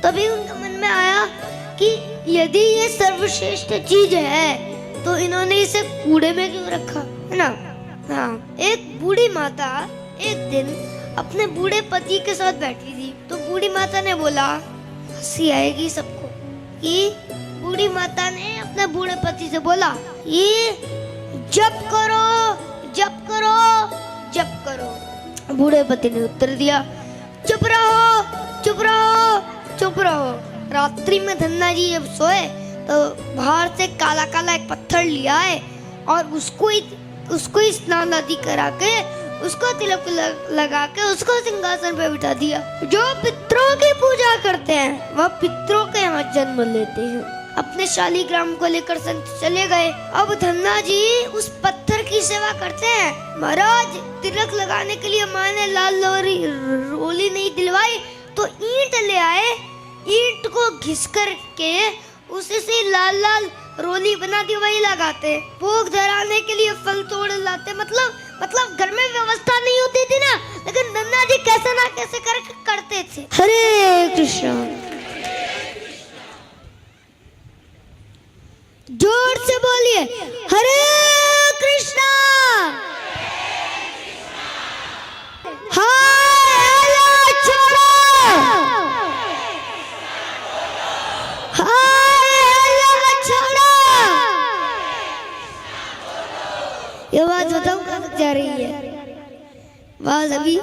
तभी उनके मन में आया कि यदि ये सर्वश्रेष्ठ चीज है तो इन्होंने इसे कूड़े में क्यों रखा, है ना। हाँ, एक बूढ़ी माता एक दिन अपने बूढ़े पति के साथ बैठी थी। तो बूढ़ी माता ने बोला, हंसी आएगी सबको, कि बूढ़ी माता ने अपने बूढ़े पति से बोला, ये जप करो जप करो जप करो। बूढ़े पति ने उत्तर दिया, चुप रहो चुप रहो चुप रहो। रात्रि में धन्ना जी जब सोए तो बाहर से काला काला एक पत्थर लिया है और उसको स्नान आदि करा के उसको तिलक लगा के उसको सिंहासन पे बिठा दिया। जो पितरों की पूजा करते हैं वह पितरों के यहाँ जन्म लेते हैं। अपने शालीग्राम को लेकर संत चले गए। अब धन्ना जी उस पत्थर की सेवा करते हैं। महाराज, तिलक लगाने के लिए माँ ने लाल रोली नहीं दिलवाई तो ईंट ले आए। ईंट को घिस कर के उसे से लाल लाल रोली बना दी, वही लगाते। भोग धराने के लिए फल तोड़ लाते। मतलब घर में व्यवस्था नहीं होती थी ना, लेकिन धन्ना जी कैसे ना कैसे करते थे। हरे कृष्ण, जोर से बोलिए, हरे कृष्णा। हाय छोड़ो, हाय छोड़ो। ये बात बताओ कहाँ तक जा रही है? बात अभी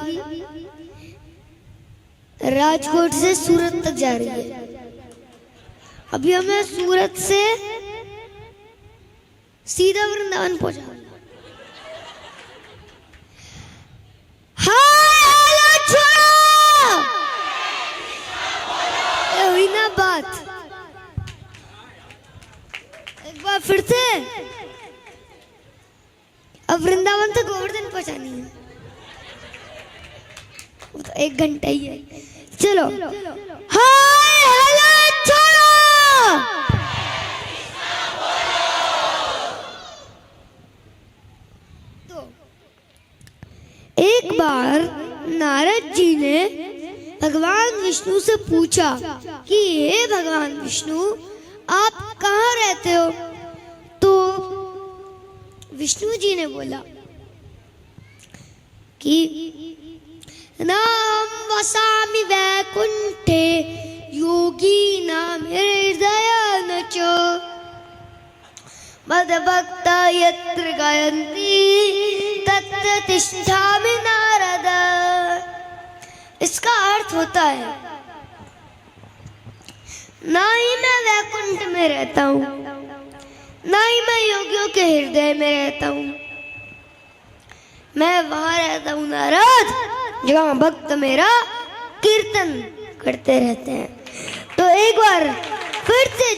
राजकोट से सूरत तक जा रही है। अभी हमें सूरत से सीधा वृंदावन पहुंचा। हाय छोड़ो, हुई ना बात। एक बार फिर से, अब वृंदावन तक गोवर्धन पहुंचानी है, वो तो 1 घंटा ही है। चलो, हाय छोड़ो। एक बार नारद जी ने भगवान विष्णु से पूछा कि हे भगवान विष्णु, आप कहाँ रहते हो? तो विष्णु जी ने बोला कि नाम वसामि वैकुंठे योगी नाम हृदय च मद्भक्ता यत्र गायन्ति तत्र तिष्ठामि नारद। इसका अर्थ होता है, ना ही मैं वैकुंठ में रहता हूँ, ना ही मैं योगियों के हृदय में रहता हूँ। मैं वहां रहता हूँ नारद, जहाँ भक्त मेरा कीर्तन करते रहते हैं। तो एक बार फिर से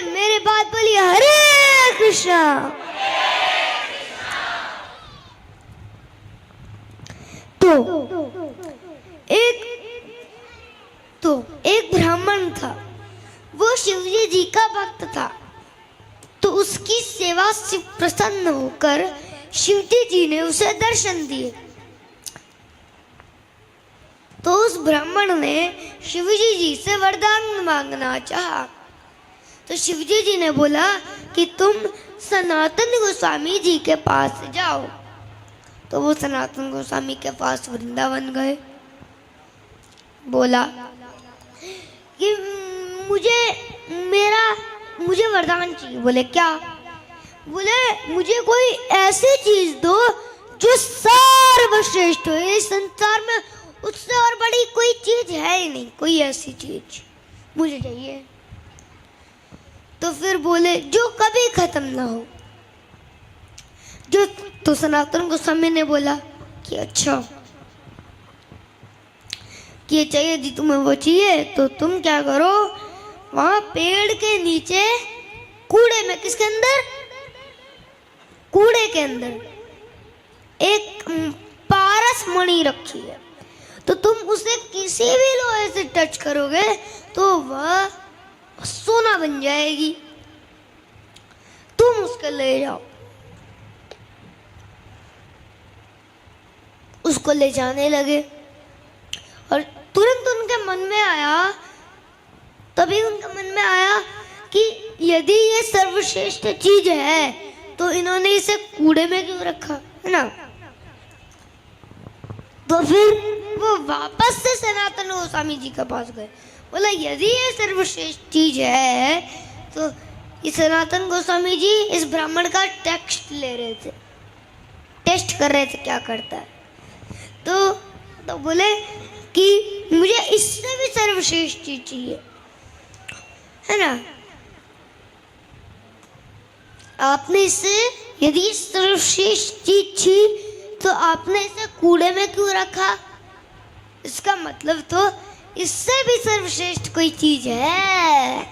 मेरे बात बोलिए, हरे कृष्णा। तो एक ब्राह्मण था, वो शिवजी जी का भक्त था। तो उसकी सेवा से प्रसन्न होकर शिवजी जी ने उसे दर्शन दिए। तो उस ब्राह्मण ने शिवजी जी से वरदान मांगना चाहा। तो शिवजी जी ने बोला कि तुम सनातन गोस्वामी जी के पास जाओ। तो वो सनातन गोस्वामी के पास वृंदावन गए। बोला कि मुझे वरदान चाहिए। बोले क्या? बोले मुझे कोई ऐसी चीज दो जो सर्वश्रेष्ठ हो। इस संसार में उससे और बड़ी कोई चीज है ही नहीं, कोई ऐसी चीज मुझे चाहिए। तो फिर बोले जो कभी खत्म ना हो। तो सनातन गोस्वामी ने बोला कि अच्छा, कि ये चाहिए जी, तुम्हें वो चाहिए तो तुम क्या करो, वहां पेड़ के नीचे कूड़े में, किसके अंदर? कूड़े के अंदर एक पारस मणि रखी है। तो तुम उसे किसी भी लोहे से टच करोगे तो वह सोना बन जाएगी। तुम उसको ले जाओ। उसको ले जाने लगे। और तुरंत उनके मन में आया, तभी उनके मन में आया कि यदि ये सर्वश्रेष्ठ चीज है तो इन्होंने इसे कूड़े में क्यों रखा, है ना। तो फिर वो वापस से सनातन गोस्वामी जी के पास गए, बोला यदि ये सर्वश्रेष्ठ चीज है तो ये सनातन गोस्वामी जी इस ब्राह्मण का टेक्स्ट ले रहे थे, टेस्ट कर रहे थे क्या करता है। तो बोले कि मुझे इससे भी सर्वश्रेष्ठ चीज चाहिए, है ना। आपने इसे, यदि सर्वश्रेष्ठ चीज थी तो आपने इसे कूड़े में क्यों रखा, इसका मतलब तो इससे भी सर्वश्रेष्ठ कोई चीज है।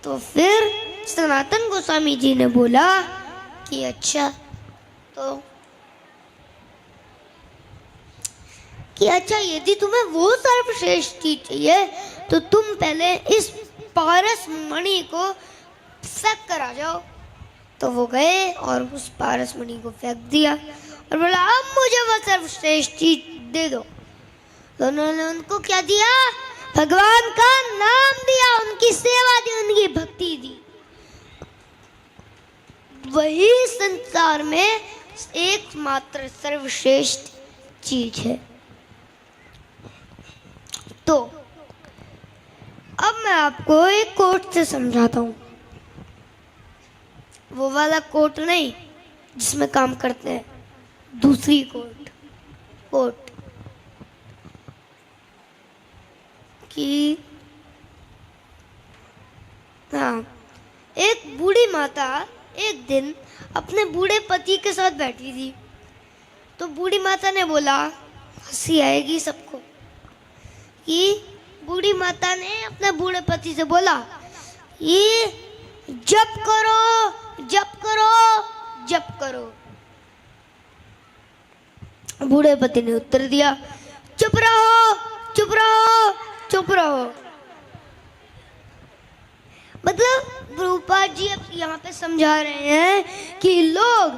तो फिर सनातन गोस्वामी जी ने बोला कि अच्छा यदि तुम्हें वो सर्वश्रेष्ठ चीज चाहिए तो तुम पहले इस पारस मणि को फेंक कर आ जाओ। तो वो गए और उस पारस मणि को फेंक दिया और बोला अब मुझे वो सर्वश्रेष्ठ चीज दे दो। तो उन्होंने उनको क्या दिया, भगवान का नाम दिया, उनकी सेवा दी, उनकी भक्ति दी। वही संसार में एकमात्र सर्वश्रेष्ठ चीज है। तो अब मैं आपको एक कोट से समझाता हूं, वो वाला कोट नहीं जिसमें काम करते हैं, दूसरी कोट कि हाँ, एक बूढ़ी माता एक दिन अपने बूढ़े पति के साथ बैठी थी। तो बूढ़ी माता ने बोला, हंसी आएगी सबको, कि बूढ़ी माता ने अपने बूढ़े पति से बोला, ये जप करो जप करो जप करो। बूढ़े पति ने उत्तर दिया, चुप रहो चुप रहो चुप रहो। मतलब प्रभुपाद जी अब यहाँ पे समझा रहे हैं कि लोग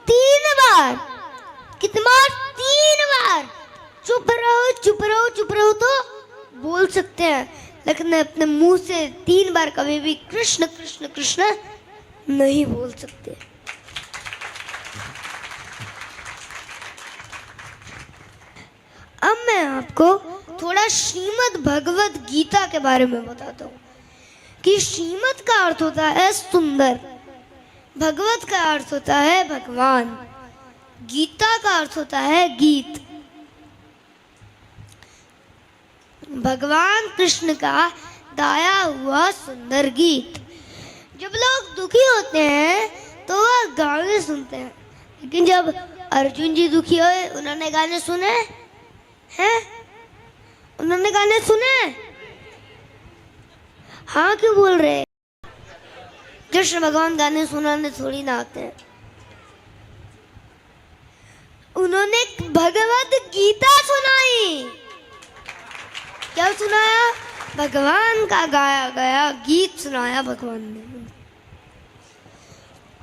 3 बार, कितनी बार, 3 बार चुप रहो चुप रहो चुप रहो तो बोल सकते हैं, लेकिन अपने मुंह से 3 बार कभी भी कृष्ण कृष्ण कृष्ण नहीं बोल सकते। अब मैं आपको थोड़ा श्रीमद् भगवद गीता के बारे में बताता हूँ कि श्रीमद् का अर्थ होता है सुंदर, भगवत का अर्थ होता है भगवान, गीता का अर्थ होता है गीत। भगवान कृष्ण का गाया हुआ सुंदर गीत। जब लोग दुखी होते हैं तो वह गाने सुनते हैं, लेकिन जब अर्जुन जी दुखी हुए उन्होंने गाने सुने हैं, उन्होंने गाने सुने, हाँ क्यों बोल रहे? कृष्ण भगवान गाने सुनाने थोड़ी ना आते हैं। उन्होंने भगवद गीता सुनाई। क्या सुनाया? भगवान का गाया गया गीत सुनाया भगवान ने।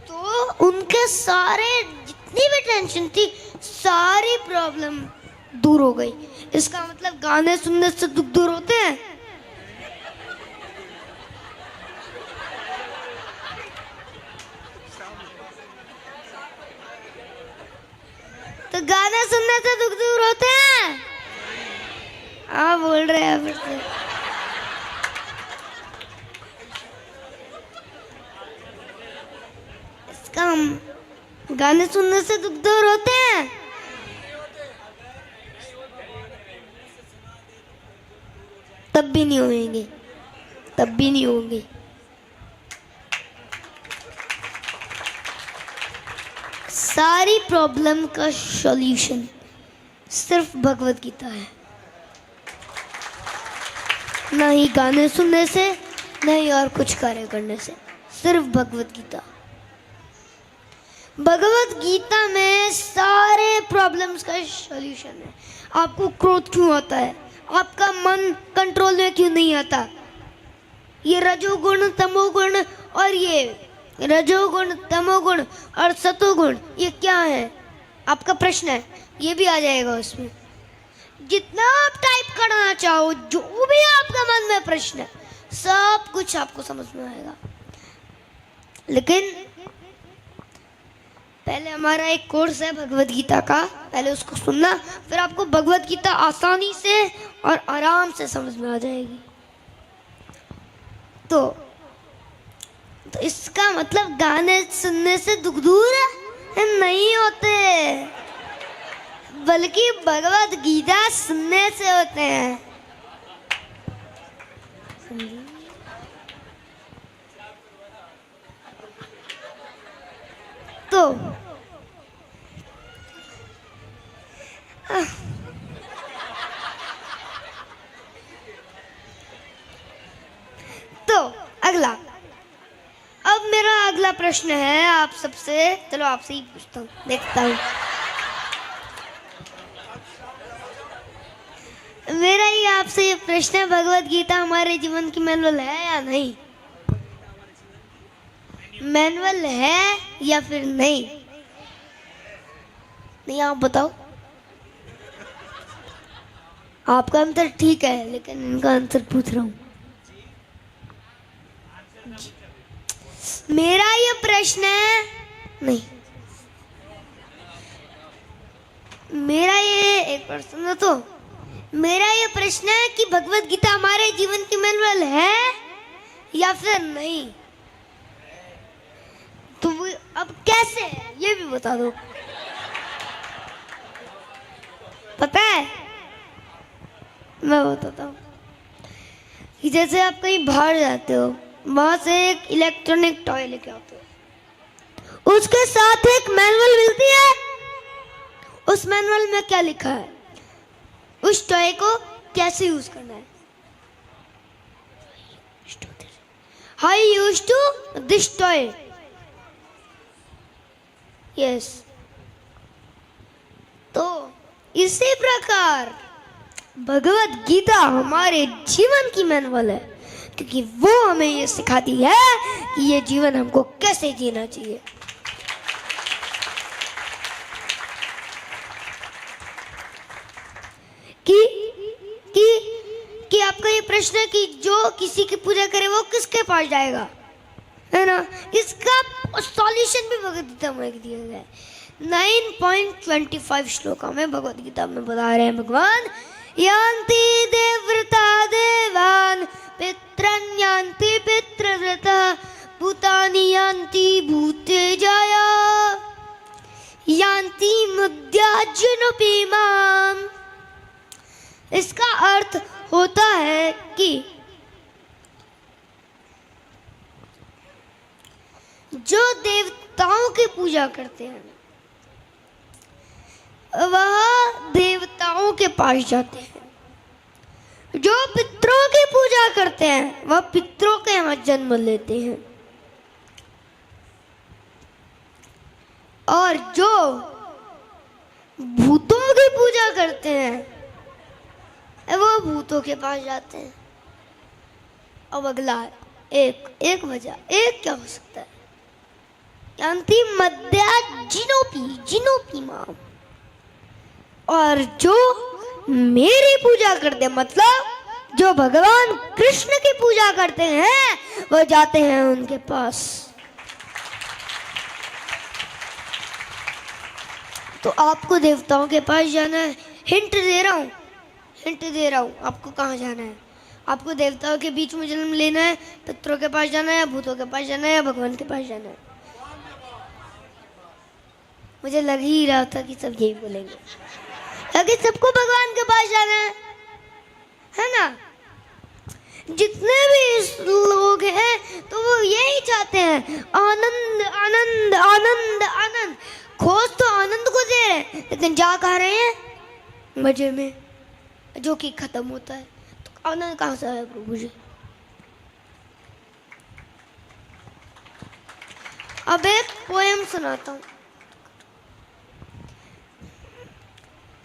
तो उनके सारे जितनी भी टेंशन थी, सारी प्रॉब्लम दूर हो गई। इसका मतलब गाने सुनने से दुख दूर होते हैं? तो गाने सुनने से दुख दूर होते हैं? हाँ बोल रहे हैं फिर से। इसका गाने सुनने से दुख दूर होते हैं? तब भी नहीं होंगे, तब भी नहीं होंगे। सारी प्रॉब्लम का सॉल्यूशन सिर्फ भगवत गीता है। ना ही गाने सुनने से, ना ही और कुछ कार्य करने से, सिर्फ भगवत गीता। भगवत गीता में सारे प्रॉब्लम्स का सॉल्यूशन है। आपको क्रोध क्यों आता है? आपका मन कंट्रोल में क्यों नहीं आता? ये रजोगुण तमोगुण और ये रजोगुण तमोगुण और सतोगुण ये क्या है? आपका प्रश्न है, ये भी आ जाएगा उसमें। जितना आप टाइप करना चाहो, जो भी आपका मन में प्रश्न है, सब कुछ आपको समझ में आएगा। लेकिन पहले हमारा एक कोर्स है भगवत गीता का, पहले उसको सुनना, फिर आपको भगवत गीता आसानी से और आराम से समझ में आ जाएगी। तो इसका मतलब गाने सुनने से दुख दूर नहीं होते, बल्कि भगवत गीता सुनने से होते हैं। तो अगला, अब मेरा अगला प्रश्न है आप सबसे, चलो आपसे ही पूछता हूँ, देखता हूँ। मेरा ही आपसे ये प्रश्न है, भगवत गीता हमारे जीवन की मैनुअल है या नहीं? मैनुअल है या फिर नहीं? नहीं, आप बताओ। आपका आंसर ठीक है, लेकिन इनका आंसर पूछ रहा हूँ। मेरा ये प्रश्न है, नहीं, मेरा ये एक प्रश्न, तो मेरा ये प्रश्न है कि भगवत गीता हमारे जीवन की मैनुअल है या फिर नहीं? तो अब कैसे है ये भी बता दो। पता है, मैं बताता हूँ कि जैसे आप कहीं बाहर जाते हो, वहां से एक इलेक्ट्रॉनिक टॉय लेके आते हो, उसके साथ एक मैनुअल मिलती है। उस मैनुअल में क्या लिखा है, उस टॉय को कैसे यूज करना है। How you used to this toy? Yes. तो इसी प्रकार भगवत गीता हमारे जीवन की मैनुअल है, क्योंकि वो हमें ये सिखाती है कि ये जीवन हमको कैसे जीना चाहिए। कि आपका ये प्रश्न है कि जो किसी की पूजा करे वो किसके पास जाएगा, है ना? इसका सॉल्यूशन भी भगवत गीता में दिया गया है। 9.25 श्लोका में भगवत गीता में बता रहे हैं भगवान, यान्ति देवव्रता देवान् पितॄन् यान्ति पितृव्रतः भूतानि यान्ति भूतेजाया यान्ति मुद्याज्जुनोपि माम्। इसका अर्थ होता है कि जो देवताओं की पूजा करते हैं वह देवताओं के पास जाते हैं, जो पितरों की पूजा करते हैं वह पितरों के यहाँ जन्म लेते हैं, और जो भूतों की पूजा करते हैं वो भूतों के पास जाते हैं। अब अगला एक वजह, एक क्या हो सकता है, यान्ति मद्या जिनोपी माम। और जो मेरी पूजा करते हैं, मतलब जो भगवान कृष्ण की पूजा करते हैं, वो जाते हैं उनके पास। तो आपको देवताओं के पास जाना है। हिंट दे रहा हूँ आपको कहाँ जाना है। आपको देवताओं के बीच में जन्म लेना है, पितरों के पास जाना है, या भूतों के पास जाना है, या भगवान के पास जाना है। मुझे लग ही रहा था कि सब यही बोलेंगे, क्योंकि सबको भगवान के पास जाना है ना? जितने भी लोग हैं तो वो यही चाहते हैं, आनंद आनंद आनंद आनंद। खोज तो आनंद को दे रहे हैं, लेकिन जा कहाँ रहे हैं? मजे में, जो कि खत्म होता है। तो आनंद कहाँ से आया प्रभु जी? अब एक पोएम सुनाता हूँ।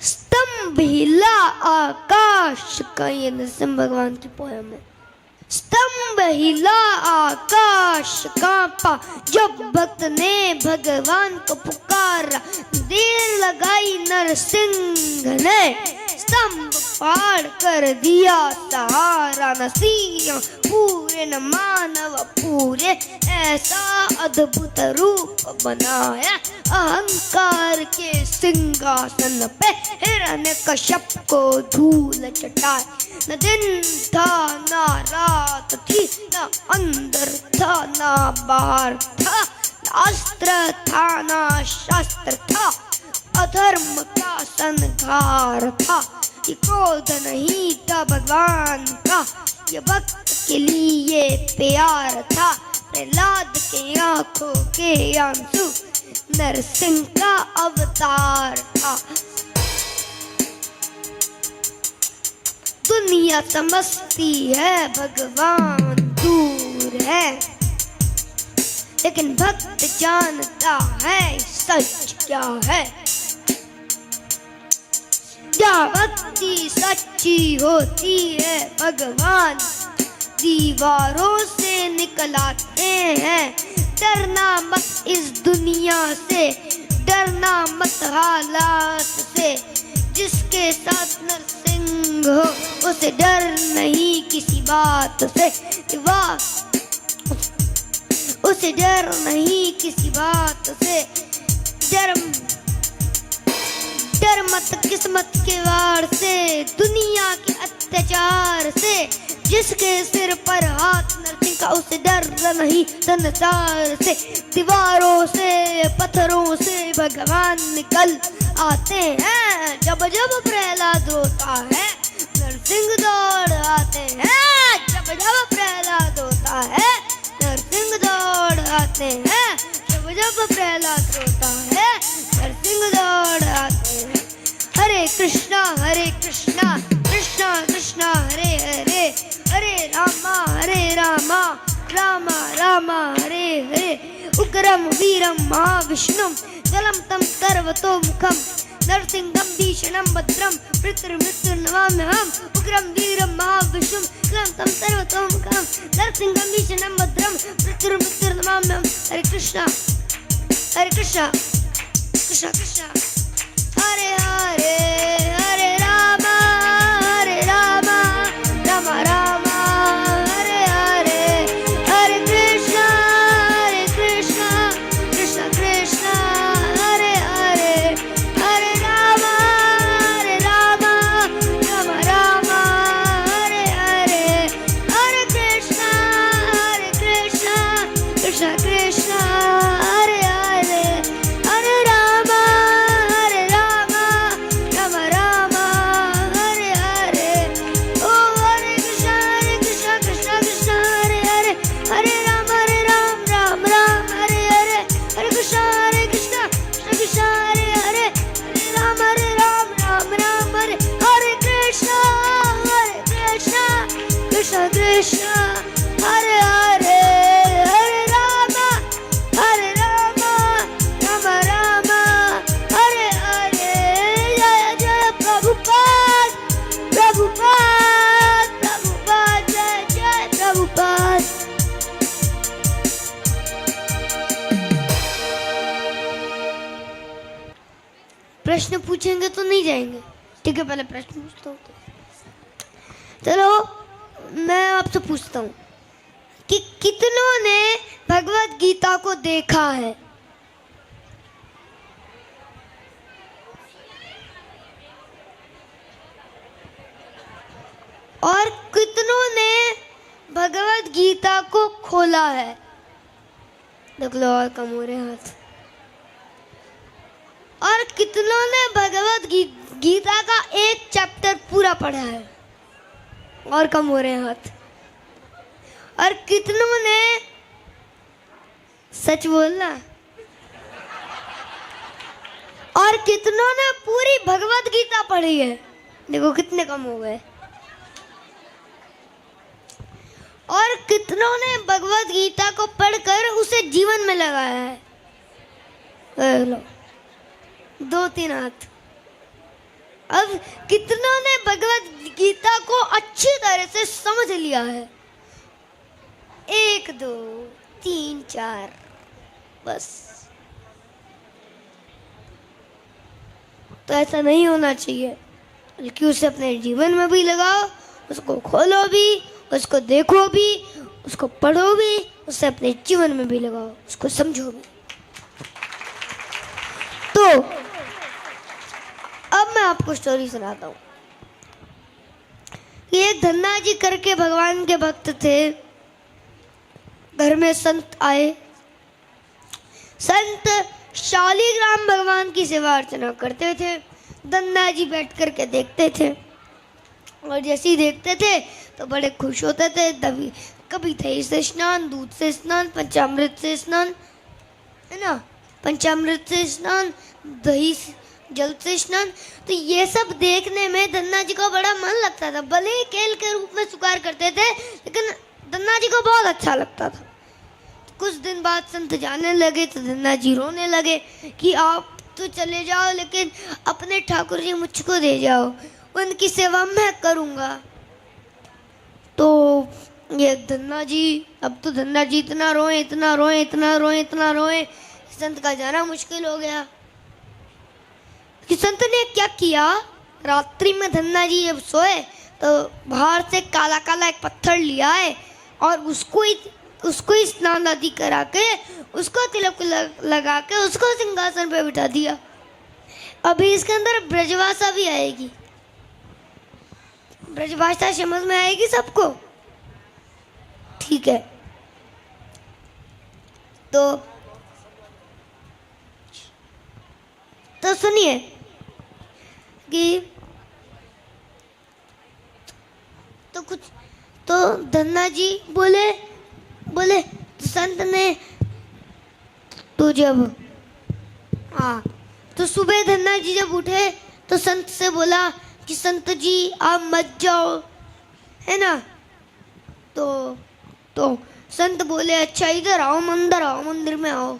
स्तंभ हिला आकाश का, ये नरसिंह भगवान की पोएम है। स्तंभ हिला आकाश कांपा, जब भक्त ने भगवान को पुकारा। देर लगाई नरसिंह ने, स्तंभ फाड़ कर दिया सहारा न सिंह पूरे न मानव पूरे, ऐसा अद्भुत रूप बनाया अहंकार के सिंहासन पे हिरण्यकश्यप को धूल चटाए। न दिन था ना रात थी, न अंदर था ना बाहर था, अस्त्र था ना शस्त्र था, अधर्म का संहार था। ये क्रोध नहीं था भगवान का, ये भक्त के लिए प्यार था। प्रहलाद के आंखों के आंसू नरसिंह का अवतार था। दुनिया समझती है भगवान दूर है, लेकिन भक्त जानता है सच क्या है। क्या भक्ति सच्ची होती है भगवान दीवारों से निकलाते हैं। डरना मत इस दुनिया से, डरना मत हालात से, जिसके साथ नरसिंह हो उसे डर नहीं किसी बात से। वाह, उसे डर नहीं किसी बात से। डर मत किस्मत के वार से, दुनिया के अत्याचार से, जिसके सिर पर हाथ नरसिंह का उसे डर नहीं संसार से। दीवारों से पत्थरों से भगवान निकल आते हैं, जब जब प्रहलाद रोता है नरसिंह दौड़ आते हैं। जब जब प्रहलाद रोता है नरसिंह दौड़ आते हैं, जब जब प्रहलाद रोता है नरसिंह दौड़ आते हैं। हरे कृष्णा कृष्णा कृष्णा हरे हरे, हरे रामा रामा रामा हरे हरे। उग्रम वीरम महाविष्णुम जलम तम सर्वतोमुखम, नरसिंहम भीषणं भद्रम पितृमृत्युर्नमाम्यहम्। उग्रम वीरम महाविष्णुम जलम तम सर्वतोमुखम, नरसिंहम भीषणं भद्रम पितृमृत्युर्नमाम्यहम्। हरे कृष्णा कृष्णा कृष्णा हरे हरे, हरे रामा रामा रामा हरे हरे। हरे कृष्णा कृष्णा कृष्णा हरे हरे। हरे रामा रामा रामा हरे हरे। हरे कृष्णा कृष्णा कृष्णा हरे हरे। हरे रामा कृष्णा हरे हरे। हरे रामा रामा रामा हरे हरे। जय जय प्रभुपाद जय जय प्रभुपाद। प्रश्न पूछेंगे तो नहीं जाएंगे, ठीक है? पहले प्रश्न पूछता हूँ। चलो मैं आपसे पूछता हूँ कि कितनों ने भगवत गीता को देखा है? और कितनों ने भगवत गीता को खोला है? देख लो, और कम हो रहे हाथ। और कितनों ने भगवत गीता का एक चैप्टर पूरा पढ़ा है? और कम हो रहे हैं हाथ। और कितनों ने, सच बोलना, और कितनों ने पूरी भगवत गीता पढ़ी है? देखो कितने कम हो गए। और कितनों ने भगवत गीता को पढ़कर उसे जीवन में लगाया है? लो, 2-3 हाथ। अब कितनों ने भगवत गीता को अच्छी तरह से समझ लिया है? 1 2 3 4 बस। तो ऐसा नहीं होना चाहिए। बल्कि उसे अपने जीवन में भी लगाओ, उसको खोलो भी, उसको देखो भी, उसको पढ़ो भी, उसे अपने जीवन में भी लगाओ, उसको समझो भी। तो अब मैं आपको स्टोरी सुनाता हूँ कि एक धन्ना जी करके भगवान के भक्त थे। घर में संत आए। संत शालिग्राम भगवान की सेवा अर्चना करते थे। धन्ना जी बैठ करके देखते थे और जैसे ही देखते थे तो बड़े खुश होते थे। कभी दही से स्नान, दूध से स्नान, पंचामृत से स्नान, है ना, पंचामृत से स्नान, दही जल से स्नान। तो ये सब देखने में धन्ना जी को बड़ा मन लगता था। भले ही केल के रूप में स्वीकार करते थे, लेकिन धन्ना जी को बहुत अच्छा लगता था। कुछ दिन बाद संत जाने लगे तो धन्ना जी रोने लगे कि आप तो चले जाओ, लेकिन अपने ठाकुर जी मुझको दे जाओ, उनकी सेवा मैं करूँगा। तो ये धन्ना जी, अब तो धन्ना जी इतना रोए, इतना रोए, इतना रोए, इतना रोए, संत का जाना मुश्किल हो गया। कि संत ने क्या किया, रात्रि में धन्ना जी जब सोए तो बाहर से काला काला एक पत्थर लिया है और उसको ही स्नान आदि करा के, उसको तिलक लगा के, उसको सिंहासन पे बिठा दिया। अभी इसके अंदर ब्रजभाषा भी आएगी। ब्रजभाषा समझ में आएगी सबको? ठीक है। तो सुनिए कि तो धन्ना जी बोले तो संत ने तो जब तो सुबह धन्ना जी जब उठे तो संत से बोला कि संत जी आप मत जाओ, है ना। तो संत बोले अच्छा इधर आओ, मंदिर में आओ।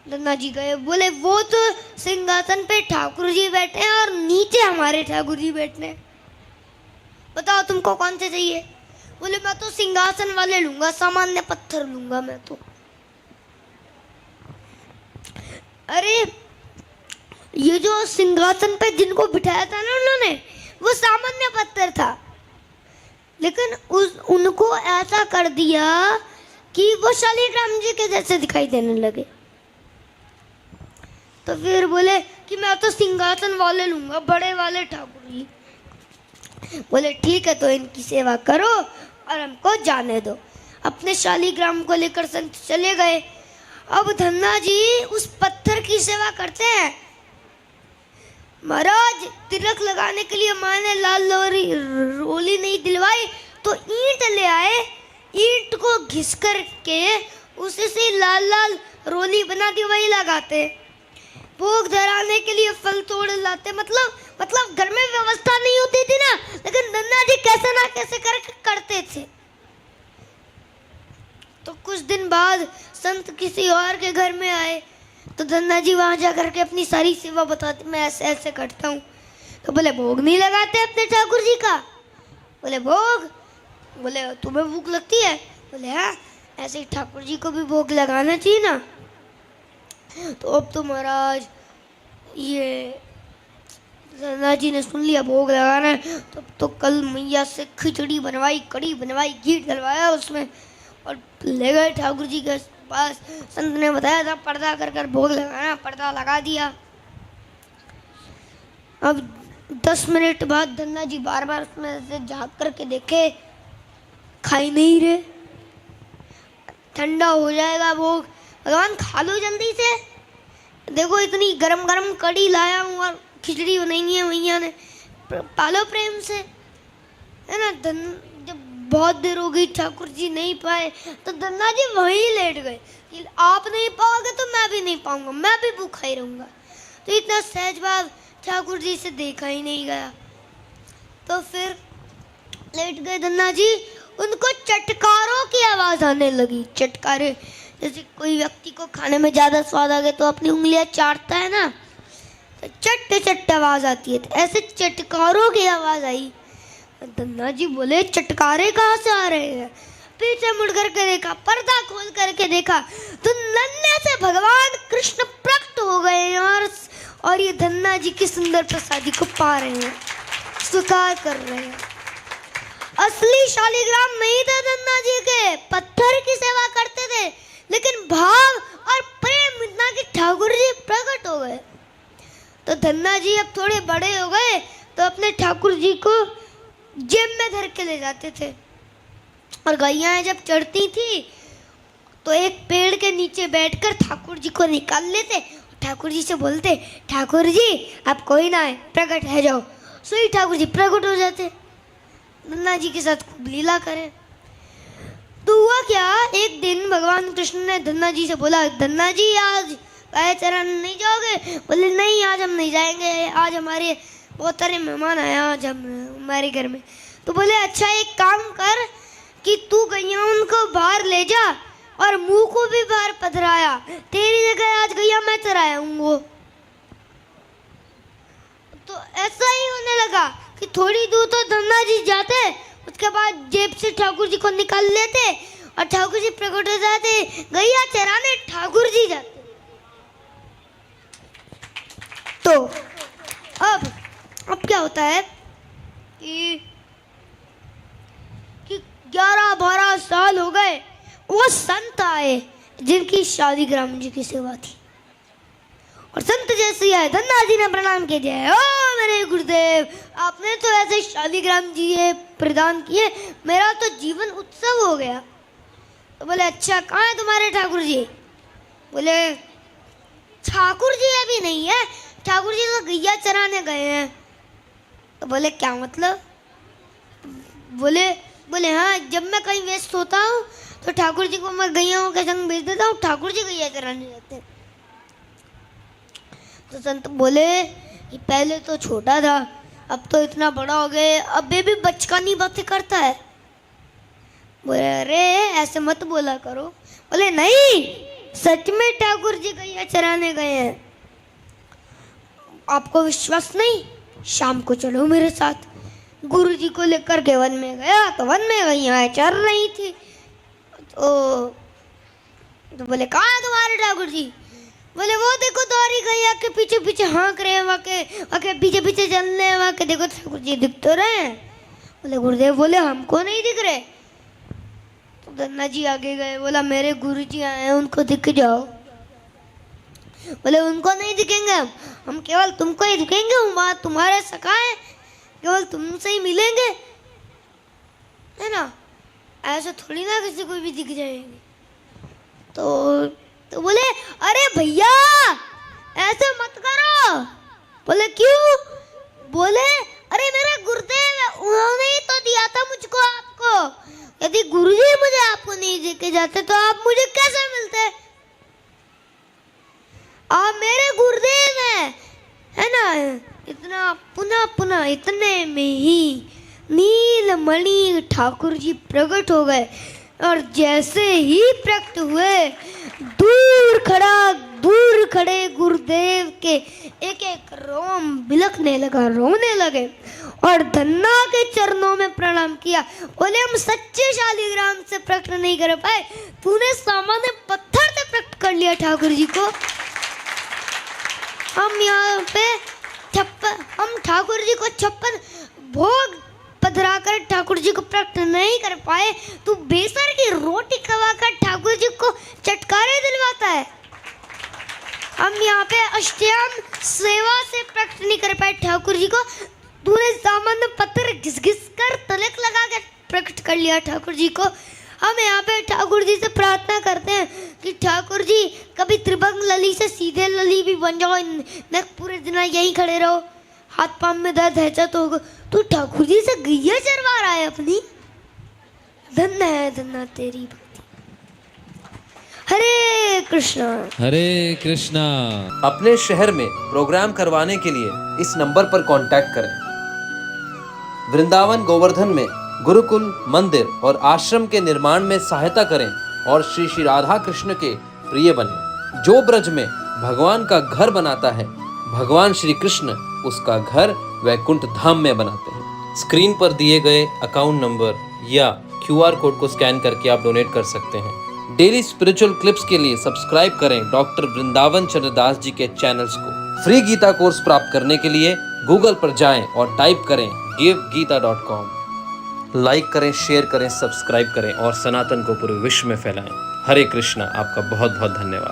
धन्ना जी गए। बोले वो तो सिंहासन पे ठाकुर जी बैठे हैं और नीचे हमारे ठाकुर जी बैठे हैं, बताओ तुमको कौन से चाहिए? बोले मैं तो सिंहासन वाले लूंगा, सामान्य पत्थर लूंगा मैं तो। अरे ये जो सिंहासन पे जिनको बिठाया था ना उन्होंने, वो सामान्य पत्थर था, लेकिन उनको ऐसा कर दिया कि वो शालिग्राम जी के जैसे दिखाई देने लगे। तो फिर बोले कि मैं तो सिंहासन वाले लूंगा, बड़े वाले ठाकुर जी। बोले ठीक है, तो इनकी सेवा करो और हमको जाने दो। अपने शालिग्राम को लेकर संत चले गए। अब धन्ना जी उस पत्थर की सेवा करते हैं। महाराज तिलक लगाने के लिए माँ ने लाल रोली नहीं दिलवाई तो ईंट ले आए, ईंट को घिस कर के उसे से लाल लाल रोली बना दी, वही लगाते। भोग धराने के लिए फल तोड़ लाते। मतलब घर में व्यवस्था नहीं होती थी ना, लेकिन धन्ना जी कैसे ना कैसे करते थे। तो कुछ दिन बाद संत किसी और के घर में आए तो धन्ना जी वहां जाकर के अपनी सारी सेवा बताते, मैं ऐसे ऐसे करता हूँ। तो बोले भोग नहीं लगाते अपने ठाकुर जी का? बोले भोग? बोले तुम्हें भूख लगती है? बोले हाँ, ऐसे ही ठाकुर जी को भी भोग लगाना चाहिए ना। तो अब तो महाराज ये धन्ना जी ने सुन लिया भोग लगाना है, तो कल मैया से खिचड़ी बनवाई, कड़ी बनवाई, घी डलवाया उसमें और ले गए ठाकुर जी के पास। संत ने बताया था पर्दा कर भोग लगाना, पर्दा लगा दिया। अब 10 मिनट बाद धन्ना जी बार बार उसमें से झाँक करके देखे, खाई नहीं रहे। ठंडा हो जाएगा भोग, भगवान खा लो जल्दी से, देखो इतनी गरम गरम कड़ी लाया हूँ और खिचड़ी बनाई है मैया ने, पालो प्रेम से, है ना। जब बहुत देर हो गई ठाकुर जी नहीं पाए तो धन्ना जी वहीं लेट गए कि आप नहीं पाओगे तो मैं भी नहीं पाऊंगा, मैं भी भूखा ही रहूंगा। तो इतना सहज भाव ठाकुर जी से देखा ही नहीं गया। तो फिर लेट गए धन्ना जी। उनको चटकारों की आवाज आने लगी। चटकारे, जैसे कोई व्यक्ति को खाने में ज्यादा स्वाद आ गया तो अपनी उंगलियां चाटता है ना, तो चट चट आवाज आती है। तो ऐसे चटकारों की आवाज आई। धन्ना जी बोले चटकारे कहाँ से आ रहे हैं? पीछे मुड़ करके देखा, पर्दा खोल करके देखा तो नन्हे से भगवान कृष्ण प्रकट हो गए और ये धन्ना जी की सुंदर प्रसादी को पा रहे हैं। स्वीकार कर रहे हैं। असली शालिग्राम नहीं थे धन्ना जी के, पत्थर की सेवा करते थे, लेकिन भाव और प्रेम इतना कि ठाकुर जी प्रकट हो गए। तो धन्ना जी अब थोड़े बड़े हो गए तो अपने ठाकुर जी को जेब में धर के ले जाते थे, और गैया जब चढ़ती थी तो एक पेड़ के नीचे बैठकर ठाकुर जी को निकाल लेते, ठाकुर जी से बोलते, ठाकुर जी आप कोई ना है, प्रकट है जाओ। सो ही ठाकुर जी प्रकट हो जाते, धन्ना जी के साथ खूब लीला करें। तो हुआ क्या, एक दिन भगवान कृष्ण ने धन्ना जी से बोला, धन्ना जी आज गाय चराने नहीं जाओगे? बोले नहीं, आज हम नहीं जाएंगे, आज हमारे बहुत सारे मेहमान आए आज हमारे घर में। तो बोले अच्छा एक काम कर कि तू गैया उनको बाहर ले जा और मुंह को भी बाहर पधराया, तेरी जगह आज गैया मैं चराया हूँ। तो ऐसा ही होने लगा कि थोड़ी दूर तो धन्ना जी जाते, उसके बाद जेब से ठाकुर जी को निकाल लेते और ठाकुर जी प्रकट हो जाते, गैया चराने ठाकुर जी जाते। तो अब क्या होता है कि 11-12 साल हो गए, वो संत आए जिनकी शालिग्राम जी की सेवा थी, और संत जैसे आए धन्ना जी ने प्रणाम किया, ओ मेरे गुरुदेव आपने तो ऐसे शालिग्राम जी ये प्रदान किए, मेरा तो जीवन उत्सव हो गया। तो बोले अच्छा कहाँ है तुम्हारे ठाकुर जी? बोले ठाकुर जी अभी नहीं है, ठाकुर जी तो गैया चराने गए हैं। तो बोले क्या मतलब? बोले हाँ, जब मैं कहीं व्यस्त होता हूँ तो ठाकुर जी को मैं गैयाओं के संग भेज देता हूँ, ठाकुर जी गैया चराने जाते हैं। तो संत बोले कि पहले तो छोटा था, अब तो इतना बड़ा हो गया, अब भी बचकानी बातें करता है। बोले अरे ऐसे मत बोला करो। बोले नहीं, सच में ठाकुर जी गैया चराने गए हैं, आपको विश्वास नहीं? शाम को चलो मेरे साथ। गुरु जी को लेकर के वन में गया तो वन में गैया चर रही थी। तो बोले कहाँ है तुम्हारे ठाकुर जी? बोले वो देखो तुम्हारी गैया के पीछे पीछे हाँक रहे हैं, वहाँ के पीछे पीछे चल रहे हैं, वहाँ के देखो ठाकुर जी दिख तो रहे हैं। बोले गुरुदेव बोले हमको नहीं दिख रहे। तो धन्ना जी आगे गए, बोला मेरे गुरु जी आए हैं, उनको दिख जाओ। बोले उनको नहीं दिखेंगे, हम केवल तुमको ही दिखेंगे, वहाँ तुम्हारे सखा है, केवल तुमसे ही मिलेंगे, है ना, ऐसे थोड़ी ना किसी को भी दिख जाएंगे। तो बोले अरे भैया ऐसे मत करो। बोले क्यों? बोले अरे मेरा गुरुदेव है, उन्होंने ही तो दिया था मुझको आपको, यदि गुरुजी मुझे आपको नहीं देके जाते तो आप मुझे कैसे मिलते? आप मेरे गुरुदेव हैं, है ना। इतना पुनः इतने में ही नीलमणि ठाकुर जी प्रकट हो गए, और जैसे ही प्रकट हुए दूर खड़े गुरुदेव के एक एक रोम बिलखने लगा, रोने लगे, और धन्ना के चरणों में प्रणाम किया। बोले हम सच्चे शालिग्राम से प्रकट नहीं कर पाए, तूने सामान्य पत्थर से प्रकट कर लिया ठाकुर जी को। हम यहाँ पे हम ठाकुर जी को 56 भोग पधराकर ठाकुर जी को प्रकट नहीं कर पाए, तू बेसर की रोटी खवाकर ठाकुर जी को चटकारे दिलवाता है। हम यहाँ पे अष्टयाम सेवा से प्रकट नहीं कर पाए ठाकुर जी को, तूने सामान्य पत्थर घिस कर तलक लगा कर प्रकट कर लिया ठाकुर जी को। हम यहाँ पे ठाकुर जी से प्रार्थना करते हैं कि ठाकुर जी कभी त्रिभंग लली से सीधे लली भी बन जाओ, न पूरे दिन यहीं खड़े रहो, हाथ पांव में दर्द है तो ठाकुर जी से गैया चरवा रहा है अपनी। धन्य है धन्य तेरी भक्ति। हरे कृष्णा हरे कृष्णा। अपने शहर में प्रोग्राम करवाने के लिए इस नंबर पर कांटेक्ट करें। वृंदावन गोवर्धन में गुरुकुल मंदिर और आश्रम के निर्माण में सहायता करें और श्री श्री राधा कृष्ण के प्रिय बने। जो ब्रज में भगवान का घर बनाता है, भगवान श्री कृष्ण उसका घर वैकुंठ धाम में बनाते हैं। स्क्रीन पर दिए गए अकाउंट नंबर या QR कोड को स्कैन करके आप डोनेट कर सकते हैं। डेली स्पिरिचुअल क्लिप्स के लिए सब्सक्राइब करें डॉक्टर वृंदावन चंद्रदास जी के चैनल्स को। फ्री गीता कोर्स प्राप्त करने के लिए गूगल पर जाएं और टाइप करें givegita.com। लाइक करें, शेयर करें, सब्सक्राइब करें और सनातन को पूरे विश्व में फैलाएं। हरे कृष्णा। आपका बहुत बहुत धन्यवाद।